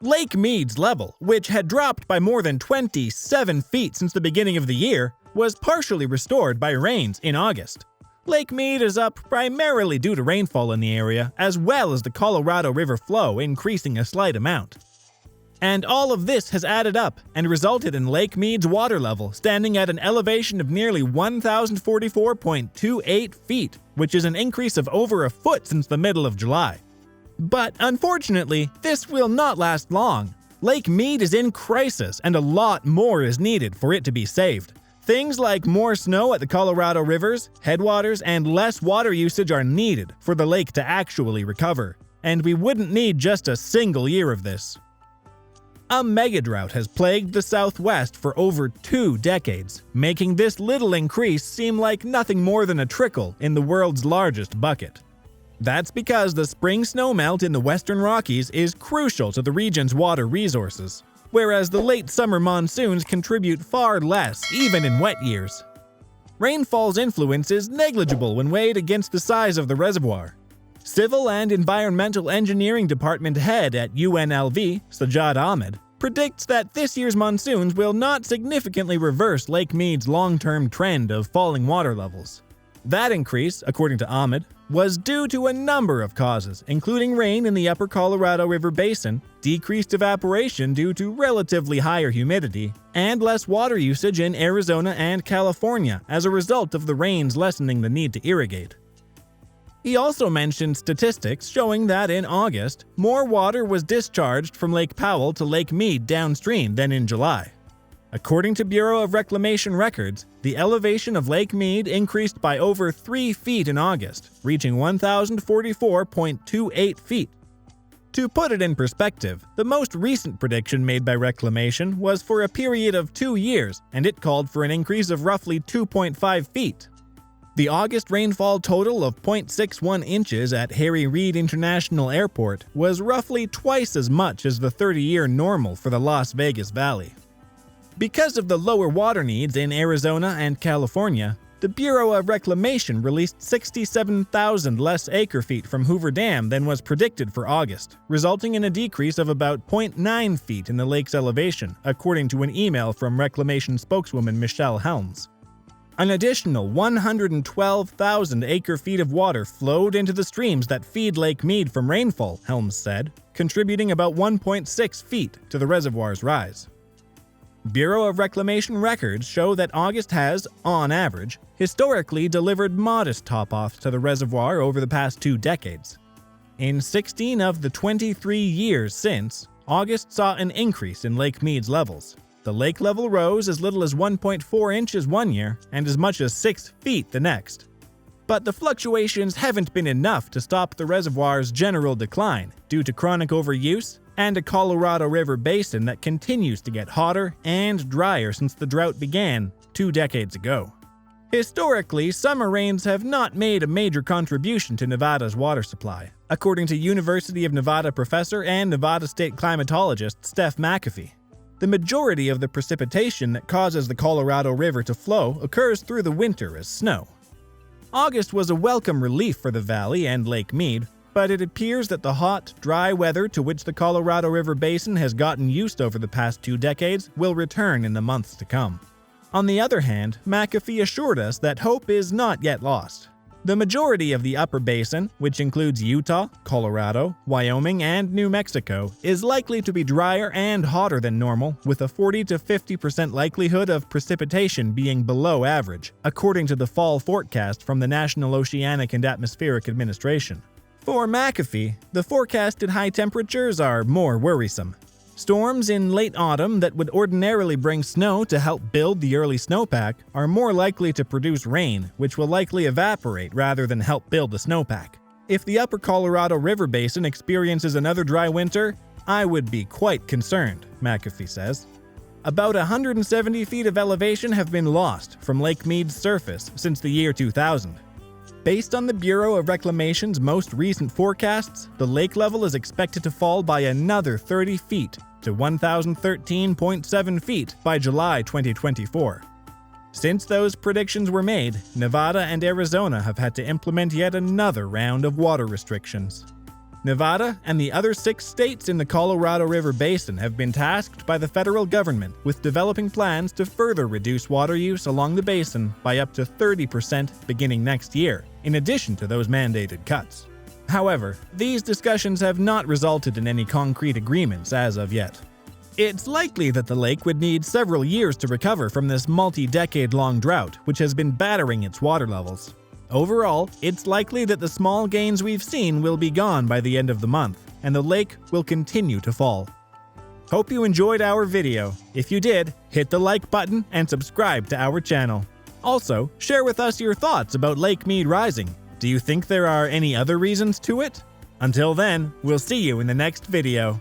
Lake Mead's level, which had dropped by more than 27 feet since the beginning of the year, was partially restored by rains in August. Lake Mead is up primarily due to rainfall in the area, as well as the Colorado River flow increasing a slight amount. And all of this has added up and resulted in Lake Mead's water level standing at an elevation of nearly 1,044.28 feet, which is an increase of over a foot since the middle of July. But unfortunately, this will not last long. Lake Mead is in crisis and a lot more is needed for it to be saved. Things like more snow at the Colorado rivers, headwaters, and less water usage are needed for the lake to actually recover. And we wouldn't need just a single year of this. A megadrought has plagued the Southwest for over 2 decades, making this little increase seem like nothing more than a trickle in the world's largest bucket. That's because the spring snowmelt in the Western Rockies is crucial to the region's water resources, whereas the late summer monsoons contribute far less, even in wet years. Rainfall's influence is negligible when weighed against the size of the reservoir. Civil and Environmental Engineering Department head at UNLV, Sajjad Ahmed, predicts that this year's monsoons will not significantly reverse Lake Mead's long-term trend of falling water levels. That increase, according to Ahmed, was due to a number of causes, including rain in the upper Colorado River Basin, decreased evaporation due to relatively higher humidity, and less water usage in Arizona and California as a result of the rains lessening the need to irrigate. He also mentioned statistics showing that in August, more water was discharged from Lake Powell to Lake Mead downstream than in July. According to Bureau of Reclamation records, the elevation of Lake Mead increased by over 3 feet in August, reaching 1,044.28 feet. To put it in perspective, the most recent prediction made by Reclamation was for a period of 2 years, and it called for an increase of roughly 2.5 feet. The August rainfall total of 0.61 inches at Harry Reid International Airport was roughly twice as much as the 30-year normal for the Las Vegas Valley. Because of the lower water needs in Arizona and California, the Bureau of Reclamation released 67,000 less acre-feet from Hoover Dam than was predicted for August, resulting in a decrease of about 0.9 feet in the lake's elevation, according to an email from Reclamation spokeswoman Michelle Helms. An additional 112,000 acre-feet of water flowed into the streams that feed Lake Mead from rainfall, Helms said, contributing about 1.6 feet to the reservoir's rise. Bureau of Reclamation records show that August has, on average, historically delivered modest top-offs to the reservoir over the past 2 decades. In 16 of the 23 years since, August saw an increase in Lake Mead's levels. The lake level rose as little as 1.4 inches one year and as much as 6 feet the next. But the fluctuations haven't been enough to stop the reservoir's general decline due to chronic overuse and a Colorado River basin that continues to get hotter and drier since the drought began 2 decades ago. Historically, summer rains have not made a major contribution to Nevada's water supply, according to University of Nevada professor and Nevada state climatologist Steph McAfee. The majority of the precipitation that causes the Colorado River to flow occurs through the winter as snow. August was a welcome relief for the valley and Lake Mead, but it appears that the hot, dry weather to which the Colorado River Basin has gotten used over the past 2 decades will return in the months to come. On the other hand, McAfee assured us that hope is not yet lost. The majority of the upper basin, which includes Utah, Colorado, Wyoming, and New Mexico, is likely to be drier and hotter than normal, with a 40 to 50% likelihood of precipitation being below average, according to the fall forecast from the National Oceanic and Atmospheric Administration. For McAfee, the forecasted high temperatures are more worrisome. Storms in late autumn that would ordinarily bring snow to help build the early snowpack are more likely to produce rain, which will likely evaporate rather than help build the snowpack. If the upper Colorado River Basin experiences another dry winter, I would be quite concerned, McAfee says. About 170 feet of elevation have been lost from Lake Mead's surface since the year 2000. Based on the Bureau of Reclamation's most recent forecasts, the lake level is expected to fall by another 30 feet to 1,013.7 feet by July 2024. Since those predictions were made, Nevada and Arizona have had to implement yet another round of water restrictions. Nevada and the other 6 states in the Colorado River Basin have been tasked by the federal government with developing plans to further reduce water use along the basin by up to 30% beginning next year, in addition to those mandated cuts. However, these discussions have not resulted in any concrete agreements as of yet. It's likely that the lake would need several years to recover from this multi-decade-long drought, which has been battering its water levels. Overall, it's likely that the small gains we've seen will be gone by the end of the month, and the lake will continue to fall. Hope you enjoyed our video. If you did, hit the like button and subscribe to our channel. Also, share with us your thoughts about Lake Mead rising. Do you think there are any other reasons to it? Until then, we'll see you in the next video.